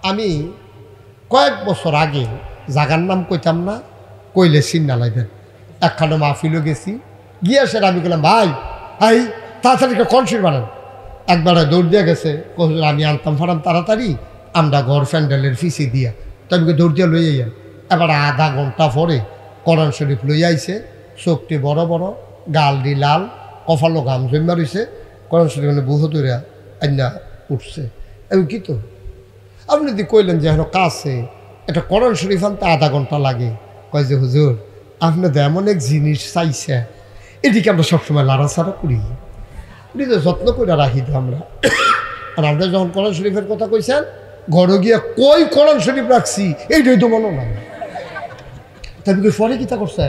আমি কয়েক বছর আগে জাগার নাম কইতাম না, কইলে চিন্না লাগবেন, একখানো মাহফিলও গেছি, গিয়ে সেটা আমি বললাম ভাই ভাই তাড়াতাড়ি একটা কনসিল বানান। একবার দৌড় দিয়ে গেছে, হুজুর আমি আনতাম ফারাম তাড়াতাড়ি আমরা ঘর প্যান্ডেলের ফিসি দিয়া, তো আমি দৌড় দিয়ে লই আইয়াম। এবার আধা ঘন্টা পরে কোরআন শরীফ লই আইছে, চোখটি বড় বড়, গালটি লাল, কপালো ঘাম জমা রয়েছে, কোরআন শরীফ বহু দূরে আইনা উঠছে। আমি কি তো আপনি যদি কইলেন যে এখন কাছে একটা কোরআন শরীফ আনতে আধা ঘন্টা লাগে, কয় যে হুজুর আপনি তো এমন এক জিনিস চাইছে, এদিকে আমরা সবসময় লাড়াছাড়া করি, উনি তো যত্ন করে রাখি তো আমরা। আর আমরা যখন কোরআন শরীফের কথা কইছেন, ঘরে গিয়া কই কোরআন শরীফ রাখছি এইটাই তো মনে নাই। তবে কি পরে কিতা করছে,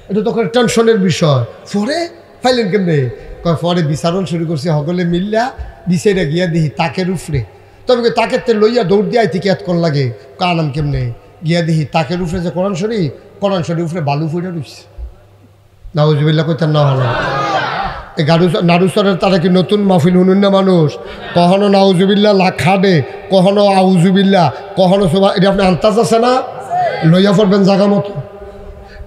এটা তো টেনশনের বিষয়। পরে ফাইলেন কেমনে, কয় পরে বিচারণ শুরু করছে সকলে মিল্লা, বিচারে গিয়া দিহি তাকের উফরে। তবে তাকে তে লইয়া দৌড় দিয়ে থেকে এত কর লাগে, কানাম কেমনে গিয়া দিহি তাকের উফরে যে কোরআন শরীফ উফরে বালু ফুটে রয়েছে। নাউজুবিল্লাহ কইতেন না হলো এই নারুসরের তারা কি নতুন মাহফিল শুনুন না মানুষ, কখনো নাউজুবিল্লাহ খাডে, কখনো আউজুবিল্লাহ, কখনো সোভা, এটা আপনি আন্তাজ আছে না, লইয়া পড়বেন জায়গা মতো।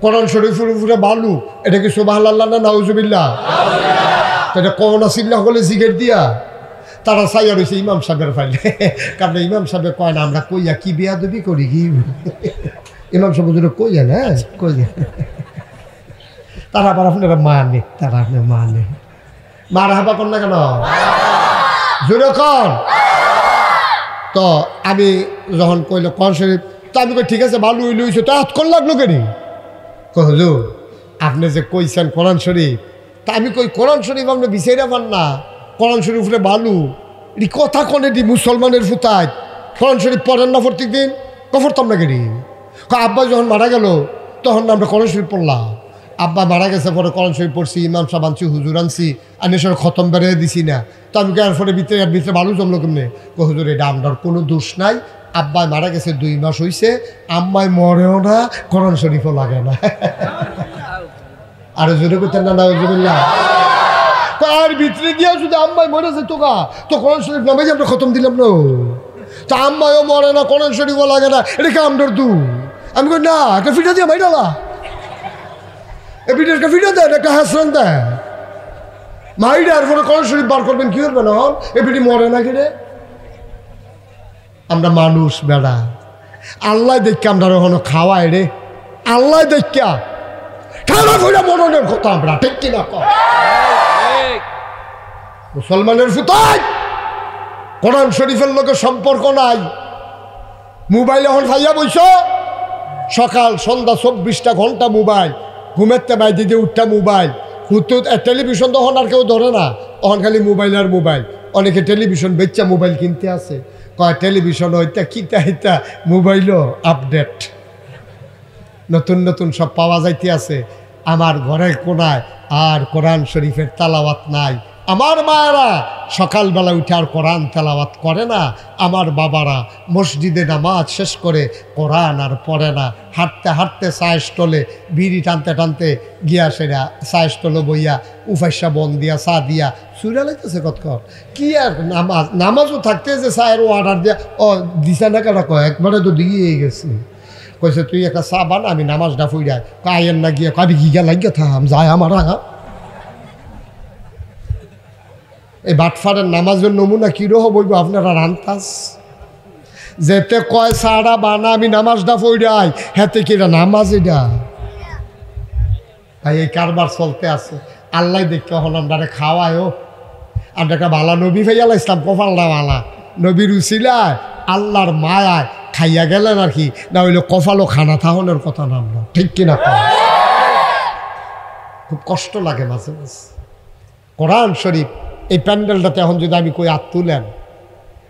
কোরআন শরীফের উপরে বালু, এটা কি সুবহানাল্লাহ না নাউজুবিল্লাহ? এটা কখনো সিল্লাহ বলে জিগের দিয়া তারা চাইয়া রয়েছে ইমাম সাহেবের ফাইলে, কারণ ইমাম সাহেব কয় না আমরা কইয়া কি বেয়াদবি করি কি, ইমাম সাহেব কইয়া না কইয়া, তারা আবার আপনারা মানে, তারা আপনার মানে মার হাবা কর না কেন জোরে কর। তো আমি যখন কইলো কোরআন শরীফ, তো আমি কই ঠিক আছে ভালো লইছো, তা হাত কর লাগলো কেন, হুজুর আপনি যে কইছেন কোরআন শরীফ, তা আমি কই কোরআন শরীফ আপনি বিচাইরা পান না, কোরআন শরীফ উঠে বালু, এটি কথা কনে দি মুসলমানের ফুতায় কোরআন শরীফ পড়েন না প্রত্যেক দিন, পড়তাম না কেন, আব্বা যখন মারা গেল তখন আমরা কোরআন শরীফ পড়লাম, আব্বা মারা গেছে পরে কোরআন শরীফ পড়ছি, ইমাম সাহেব আনছি, হুজুর আনছি, আনেশ্বর খতম বেড়ে দিছি না, তো আমি এর ফলে ভিতরে বালু জমলো কেমনে, হুজুর এটা আমরার কোনো দোষ নাই, আব্বাই মারা গেছে 2 মাস হয়েছে, আম্মাই মরেও না, কোরআন শরীফও লাগে না। আর জোরে করতেন না নাউজুবিল্লাহ, আর ভিতরে গিয়া যদি আম্মাই মরে যেত গা, তো কোরআন শরীফ নামে যে আমরা খতম দিলাম না, তা আম্মাইও মরে না, কোরআন শরীফও লাগে না, এটা কি আমরার দু, আমি কই না একটা ফিটা দিয়ে মাইডালা, এ পিঠে একটা ফিটা দেন, একটা হাসরান দেন, মাইডার পরে কোরআন শরীফ বার করবেন, কি করবেন হন, এ পিঠে মরে না কিরে, আমরা মানুষ বেড়া, আল্লাহ দেখে আমরা ওখানে খাওয়াই রে, আল্লাহ দেখা খাওয়া ফিরা মরণের কথা আমরা, ঠিক কিনা মুসলমানের ফুতায় কোরআন শরীফের লোকের সম্পর্ক নাই, মোবাইল এখন খাইয়া বইছ, সকাল সন্ধ্যা 24টা ঘন্টা মোবাইল, ঘুমেরতে বাইরে দিয়ে উঠটা মোবাইল, টেলিভিশন তখন আর কেউ ধরে না, তখন খালি মোবাইল আর মোবাইল, অনেকে টেলিভিশন বেচা মোবাইল কিনতে আছে, কয় টেলিভিশন হইতা কিতা হইতা মোবাইলও আপডেট, নতুন নতুন সব পাওয়া যাইতে আছে। আমার ঘরের কোনায় আর কোরআন শরীফের তেলাওয়াত নাই, আমার মায়েরা সকালবেলা উঠে আর কোরআন তেলাওয়াত করে না, আমার বাবারা মসজিদে নামাজ শেষ করে কোরআন আর পড়ে না, হাঁটতে হাঁটতে চায়ের স্টলে বিড়ি টানতে টানতে গিয়া সেরা চায়ের স্টলে বইয়া উফাইসা বন দিয়া চা দিয়া চুরা লাইতেছে কতক্ষণ, কি আর নামাজও থাকতে যে চায়ের অর্ডার দিয়া, ও দিশা না কেন কয় একবারে তো দিয়ে গেছে, কইছে তুই একটা চা বান আমি নামাজটা ফুইরাই, কায়ের না গিয়া কবি গিয়া লাগিয়া থাম যায় আমার আগা। এই বাটফারের নামাজের নমুনা কিরহ বলবো আপনারা রান্তাস, যেতে কয় সারা বানা আমি নামাজটা ফুইরাই, হেতে কিরা নামাজ এটা ভাই, এই কারবার চলতে আছে। আল্লাহ দেখতে হল আমরা খাওয়ায়ও, আমরা একটা ভালা নবী ভাইয়াল ইসলাম কপালটা ভালা, নবীর উচিলায় আল্লাহর মায়ায় খাইয়া গেলেন আর কি, না হইলে কপালও খানা থাহনের কথা না, আমরা ঠিক কিনা, খুব কষ্ট লাগে মাঝে মাঝে। কোরআন শরীফ এই প্যান্ডেলটাতে এখন যদি আমি কই হাত তুলেন,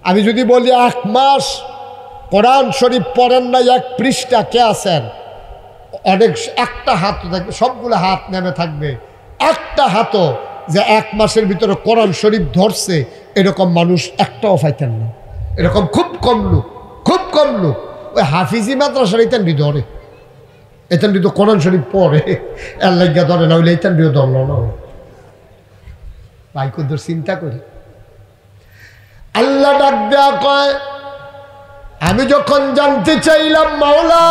আমি যদি বলি 1 মাস কোরআন শরীফ পড়েন না 1 পৃষ্ঠা, কে আছেন, অনেক একটা হাত থাকবে, সবগুলো হাত নেমে থাকবে, একটা হাতও যে 1 মাসের ভিতরে কোরআন শরীফ ধরছে এরকম মানুষ একটাও পাইতেন না, এরকম খুব কম লোক, খুব কম লোক। ওই হাফিজি মাদ্রাসার ইতানবি ধরে, ইতানবি তো কোরআন শরীফ পড়ে, এর লাগিয়া ধরে না, হইলে ইতানবিও ধরল না। ভাই কত চিন্তা করি, আল্লাহ ডাক দেয়া কয় আমি যখন জানতে চাইলাম মাওলা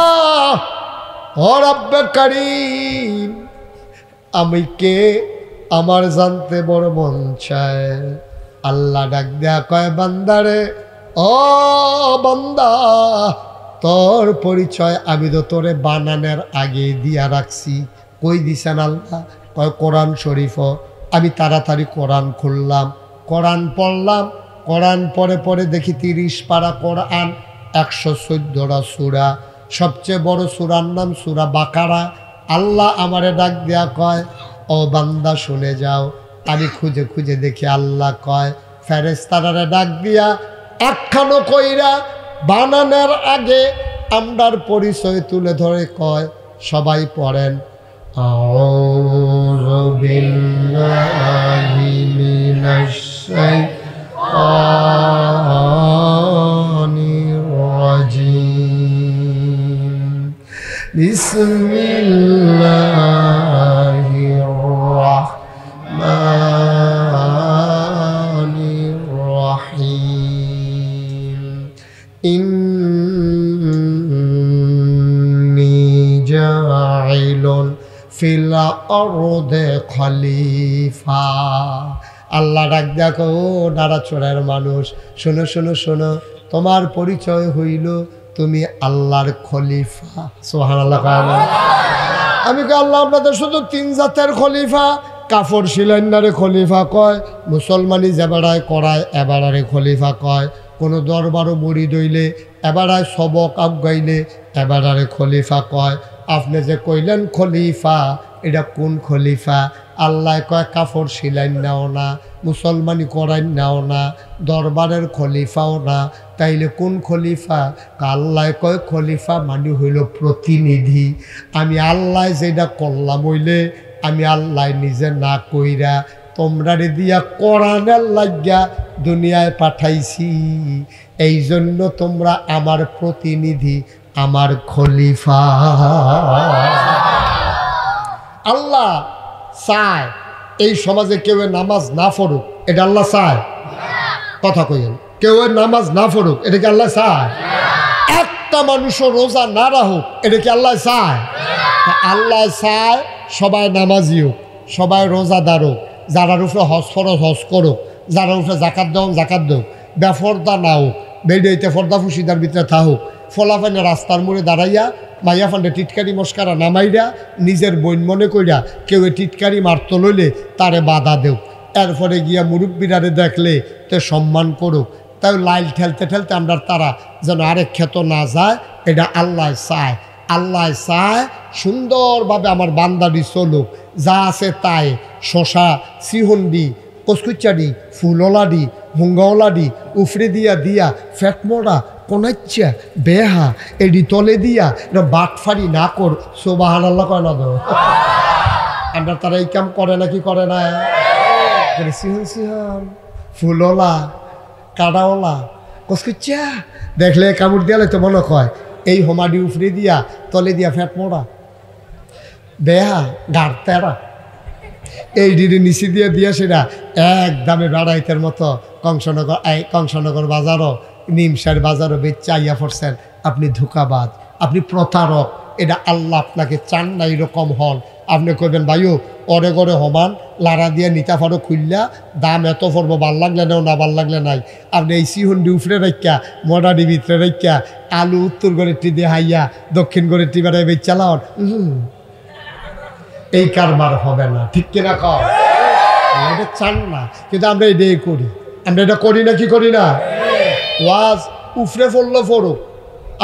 ও রব্বে কারীম আমি কে, আমার জানতে বড় মন চায়। আল্লাহ ডাক দেয়া কয় বান্দারে, ও বান্দা তোর পরিচয় আমি তো তোরে বানানোর আগে দিয়া রাখছি। কই দিছেন আল্লাহ? কয় কোরআন শরীফ। আমি তাড়াতাড়ি কোরআন খুললাম, কোরআন পড়লাম, কোরআন পড়ে পড়ে দেখি 30 পারা কোরআন, 114টা সূরা, সবচেয়ে বড় সূরার নাম সূরা বাকারা। আল্লাহ আমারে ডাক দেয়া কয় ও বান্দা শুনে যাও। আমি খুঁজে খুঁজে দেখি আল্লাহ কয় ফেরেশতারে ডাক দিয়া একখানো কইরা বানানোর আগে আমরার পরিচয় তুলে ধরে কয় সবাই পড়েন আউযু বিল্লাহি মিনাশ শাইতানির রাজিম বিসমিল্লাহির রাহমানির রাহিম ইন্নী জাইলুন ফিল আরদে খলিফা। আল্লাহ ডাক দেখো নাড়াচড়ার মানুষ, শোনো শোনো শোনো, তোমার পরিচয় হইল তুমি আল্লাহর খলিফা। সুবহানাল্লাহ। আমি কই আল্লাহ আপনাদের শুধু 3 জাতের খলিফা, কাপড় সিলাইনারে খলিফা কয়, মুসলমানি যে বেড়ায় করায় এবারে খলিফা কয়, কোনো দরবারও মুড়ি দইলে এবারায় সবক আগাইলে এবারে খলিফা কয়। আপনি যে কইলেন খলিফা, এটা কোন খলিফা? আল্লাহ কয় কাপড় সিলাই নাও না, মুসলমানি করাই নাও না, দরবারের খলিফাও না, তাইলে কোন খলিফা? আল্লাহ কয় খলিফা মানে হইল প্রতিনিধি। আমি আল্লাহ যেটা করলাম হইলে আমি আল্লাহ নিজে না কইরা তোমরা দিয়া কোরআনের লাগিয়া দুনিয়ায় পাঠাইছি, এই জন্য তোমরা আমার প্রতিনিধি, আমার খলিফা। আল্লাহ চায় এই সমাজে কেউ নামাজ না পড়ুক, এটা আল্লাহ চায়? কথা কইেন, কেউ নামাজ না পড়ুক, এটা কি আল্লাহ চায়? একটা মানুষও রোজা না রাখুক, এটা কি আল্লাহ চায়? আল্লাহ চায় সবাই নামাজি হোক, সবাই রোজাদার হোক, যারার উপরে হজ ফরজ হজ করুক, যারার উপরে জাকাত দেওয়া জাকাত দেও, বেফর্দা না হোক, বেড়াইতে ফর্দা ফুসিদার ভিতরে থাকুক, ফলাফানে রাস্তার মোড়ে দাঁড়াইয়া মাইয়া ফান্ডে টিটকারি মস্কারা নামাইরা নিজের বইন মনে কইরা কেউ টিটকারি মারত লইলে তারে বাধা দেও, এরপরে গিয়া মুরব্বীরারে দেখলে তে সম্মান করুক। তাই লাইল ঠেলতে ঠেলতে আমরা তারা যেন আরেক ক্ষেত না যায়, এটা আল্লাহ চায়। আল্লাহ চায় সুন্দরভাবে আমার বান্দাটি চলুক, যা আছে তাই, শশা সিহন্ডি কচকুচাডি ফুলওয়ালাডি হুঙ্গাওয়ালাডি উফরে দিয়া দিয়া ফ্যাটমোড়া কোনাচ্ছা বেহা এডি তলে দিয়া এটা বাটফারি না কর। সুবহানাল্লাহ কয় না তো? আমরা তারা এই কাম করে না কি করে না? সিহন সিহন ফুলওয়ালা কাটাওয়ালা কচকুচ্চা দেখলে কামড় দিয়ালে তো মনে কয় এই হোমাডি উফরে দিয়া তলে দিয়া ফ্যাটমোড়া বেহা গাড় তেরা এই ডিডি নিচি দিয়ে দিয়া সেটা একদমে বেড়াইতের মতো কংসনগর বাজারও নিমসার বাজারও বেচা আইয়া পড়ছেন। আপনি ধোঁকাবাজ, আপনি প্রতারক, এটা আল্লাহ আপনাকে চান না এরকম হন। আপনি কইবেন ভাইও অরে গড়ে হমান লাড়া দিয়ে নিতা ফারো খুললা দাম এত পড়বো, ভাল লাগলে নাও না ভাল লাগলে নাই। আপনি এই সিহন্ডি উফরে রাখা মডাডি ভিতরে রাখা আলু উত্তর গড়েরটি দিয়ে হাইয়া দক্ষিণ গড়েরটি বেড়াই বেচা লাওন, এই কারবার হবে না, ঠিক কিনা কর? এটা চান না, কিন্তু আমরা এটাই করি। আমরা এটা করি না কি করি না? ওয়াজ উফরে পড়লো পড়ো,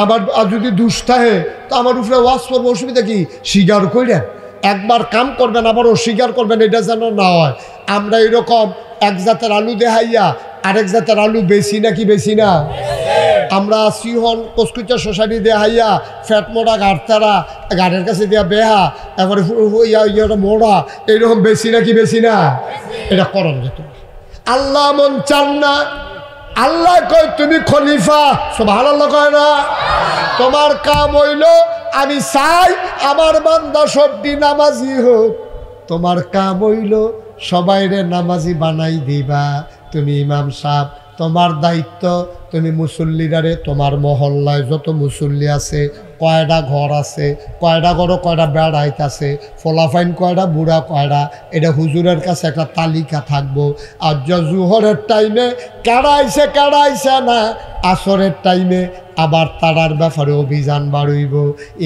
আবার যদি দুষ্টাহে তো আমার উপরে ওয়াজ করবো, অসুবিধা কি? স্বীকার করেন, একবার কাম করবেন আবার অস্বীকার করবেন, এটা যেন না হয়। আমরা এরকম এক জাতের আলু দেখাইয়া আরেক জাতের আলু বেশি নাকি বেশি না? আমরা সিহন কচকুচা সোসাইটি দেখাইয়া ফ্যাট মোড়া গাড়তারা গাড়ির কাছে দিয়া বেহা এবারে মোড়া এইরকম বেশি নাকি বেশি না? এটা করণ যেত। আল্লাহ মন চান না। আল্লাহ কয় তুমি খলিফা, সুবহানাল্লাহ কয় না? তোমার কাম হইল আমি চাই আমার বান্দা সবটি নামাজি হোক। তোমার কাম হইল সবাইরে নামাজি বানাই দিবা। তুমি ইমাম সাহেব, তোমার দায়িত্ব তুমি মুসল্লিরারে তোমার মহল্লায় যত মুসল্লি আছে, কয়টা ঘর আছে, কয়টা ঘরও কয়টা বেড়াইত আছে, ফলাফাইন কয়টা, বুড়া কয়টা, এটা হুজুরের কাছে একটা তালিকা থাকবো। আর জুহরের টাইমে কাড়াইছে না, আসরের টাইমে আবার তারার ব্যাপারে অভিযান বাড়ইব।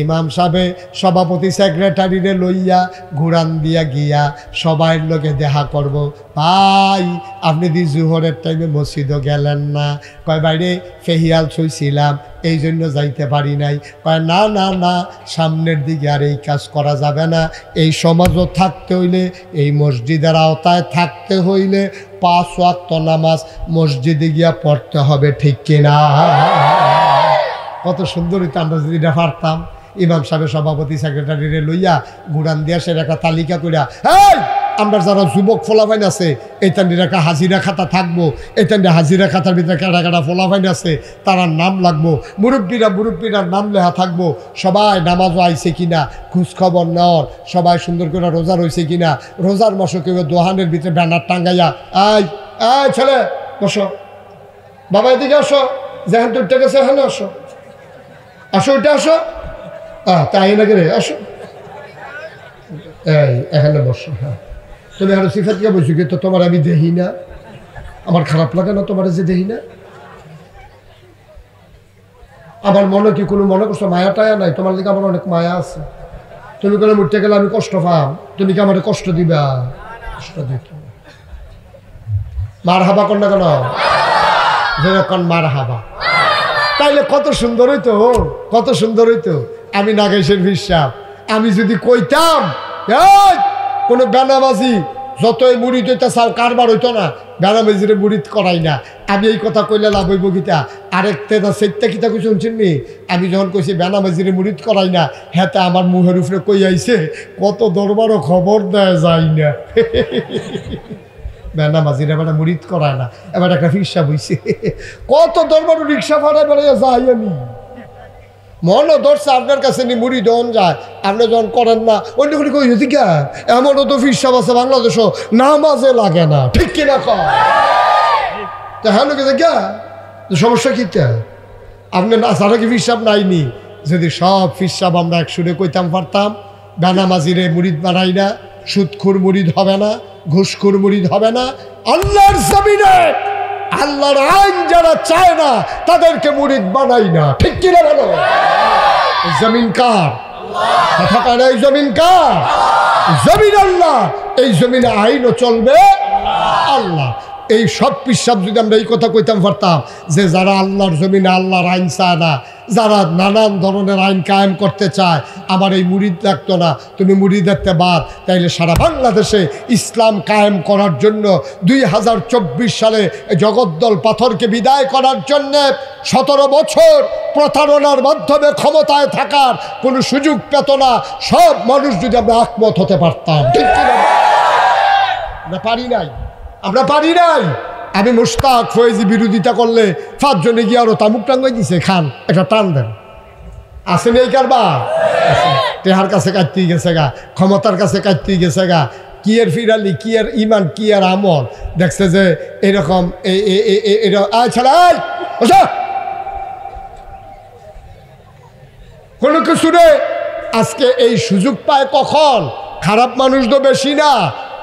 ইমাম সাহেবে সভাপতি সেক্রেটারিরে লইয়া ঘুরান দিয়া গিয়া সবাই লোকে দেখা করব। ভাই আপনি দি জুহরের টাইমে মসজিদও গেলেন না? কয় বাইরে ফেহিয়াল ছুঁইছিলাম এই জন্য যাইতে পারি নাই। কয় না না না, সামনের দিকে আর এই কাজ করা যাবে না। এই সমাজও থাকতে হইলে, এই মসজিদের আওতায় থাকতে হইলে 5 ওয়াক্ত নামাজ মসজিদে গিয়া পড়তে হবে, ঠিক কিনা? কত সুন্দর হইতো আমরা যদি এটা পারতাম। ইমাম সাহেবের সভাপতি সেক্রেটারিরে লইয়া ঘুরান দিয়া সে একটা তালিকা করিয়া, এই আমরা যারা যুবক ফলাফাইন আছে এইটান্ডির একটা হাজিরা খাতা থাকবো, এইটান্ডি হাজিরা খাতার ভিতরে কাটা কাটা ফলাফাইন আছে তারার নাম লাগবো, মুরব্বীরার নাম লেখা থাকবো। সবাই নামাজও আইছে কিনা খোঁজখবর নেওয়ার, সবাই সুন্দর করে রোজা রয়েছে কিনা, রোজার মাসে কেউ দোহানের ভিতরে ব্যানার টাঙ্গাইয়া, এই ছেলে বসো, বাবা এদিকে আসো, যেখান তো উঠতে গেছে এখানে আসো, আসো উঠে আসো, তাই না রে, আসো এই এখানে বসো। হ্যাঁ তুমি আরো সিফাতকে বলছো কিন্তু তোমার আমি দেখি না, আমার খারাপ লাগে না তোমার যে দেখি না? আমার মনে কি কোনো মনে করছো মায়া টায়া নাই? তোমার দিকে আমার অনেক মায়া আছে। তুমি কোনো উঠতে গেলে আমি কষ্ট পাম, তুমি কি আমার কষ্ট দিবা? কষ্ট দিত মার হাবা কর না কেন, যেরকম মার হাবা, তাইলে কত সুন্দর হইতো, কত সুন্দর হইতো। আমি নাগেশের হিসাব আমি যদি কইতাম কোনো বেনামাজি যতই মুড়ি হইতে চাও কারবার হইতো না, বেনামাজিরে মুড়িদ করাই না। আমি এই কথা কইলে লাভ হইব গীতা? আরেকটা সেটটা কিতা কই শুনছেন নি? আমি যখন কইছি বেনামাজিরে মুড়িদ করাই না, হ্যাঁ আমার মুখের উপরে কই আইছে কত দরবারও খবর দেয় যায় না। বেনামাজিরা এবার মুড়িদ করায় না, এবার একটা হিসাব হইছে কত দরবারও রিক্সা ভাড়া বেড়াইয়া যাই আমি। মনও ধরছে আপনার কাছে নি মুড়ি দন যায়, আপনি যখন করেন না অন্য করে কই গা এমনও তো ফিরসাব আছে বাংলাদেশও নামাজে লাগে না, ঠিক কিনা কয়? তা হ্যাঁ গেছে গা সমস্যা কিটা? আপনি না সারা কি ফিরসাব নাইনি? যদি সব ফিরসাব আমরা এক সুরে কইতাম পারতাম, বেনামাজিরে মুড়িদ বানাই না, সুদখোর মুড়িদ হবে না, ঘুষখোর মুড়িদ হবে না। আল্লাহর জমিনে আল্লাহর আইন যারা চায় না তাদেরকে মুরিদ বানাই না, ঠিক কিনা বলো? জমিন কার? কথা কার? এই জমিন কার? জমিন আল্লাহ। এই জমিনে আইনও চলবে আল্লাহ। এই সব পিসাব যদি আমরা এই কথা কইতাম পারতাম যে যারা আল্লাহর জমিনে আল্লাহর আইন চায় না, যারা নানান ধরনের আইন কায়েম করতে চায়, আমার এই মুরিদ লাগতো না, তুমি মুরিদ দেখতে বাদ, তাইলে সারা বাংলাদেশে ইসলাম কায়েম করার জন্য 2024 সালে জগদ্দল পাথরকে বিদায় করার জন্যে 17 বছর প্রতারণার মাধ্যমে ক্ষমতায় থাকার কোনো সুযোগ পেত না সব মানুষ যদি আমরা একমত হতে পারতাম, ঠিক কিনা? আমরা পারি নাই, আমরা পারি নাই। আমি মুশতাক ফয়েজি বিরোধিতা করলে 5 জনে গিয়ে আরো তামুক টাঙ্গাই দিছে, খান একটা টান দেন, আসেন এই কারবার। টেহার কাছে কাটতেই গেছে গা, ক্ষমতার কাছে কাটতেই গেছে গা, কি এর ফিরালি, কি এর ইমান, কি এর আমল, দেখছে যে এরকম কোনো কিছু রে আজকে এই সুযোগ পায় কখন? খারাপ মানুষ তো বেশি না,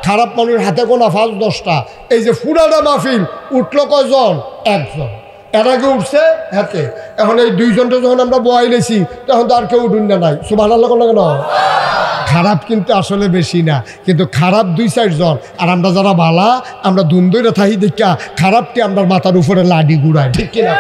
খারাপ মানুষ হাতে গোনা 5-10টা। এই যে ফুরানা মাহফিল উঠলো কয়জন? 1 জন। এর আগে উঠছে হাতে, এখন এই 2 জনটা যখন আমরা বয়াইলেছি তখন তো আর কেউ উঠুন না নাই। সুবহানাল্লাহ কেন? খারাপ কিন্তু আসলে বেশি না, কিন্তু খারাপ 2-4 জন, আর আমরা যারা ভালা আমরা দুন্দইরা থাকি দেখা খারাপটি আমরা মাথার উপরে লাডি ঘুরাই, ঠিক কিনা?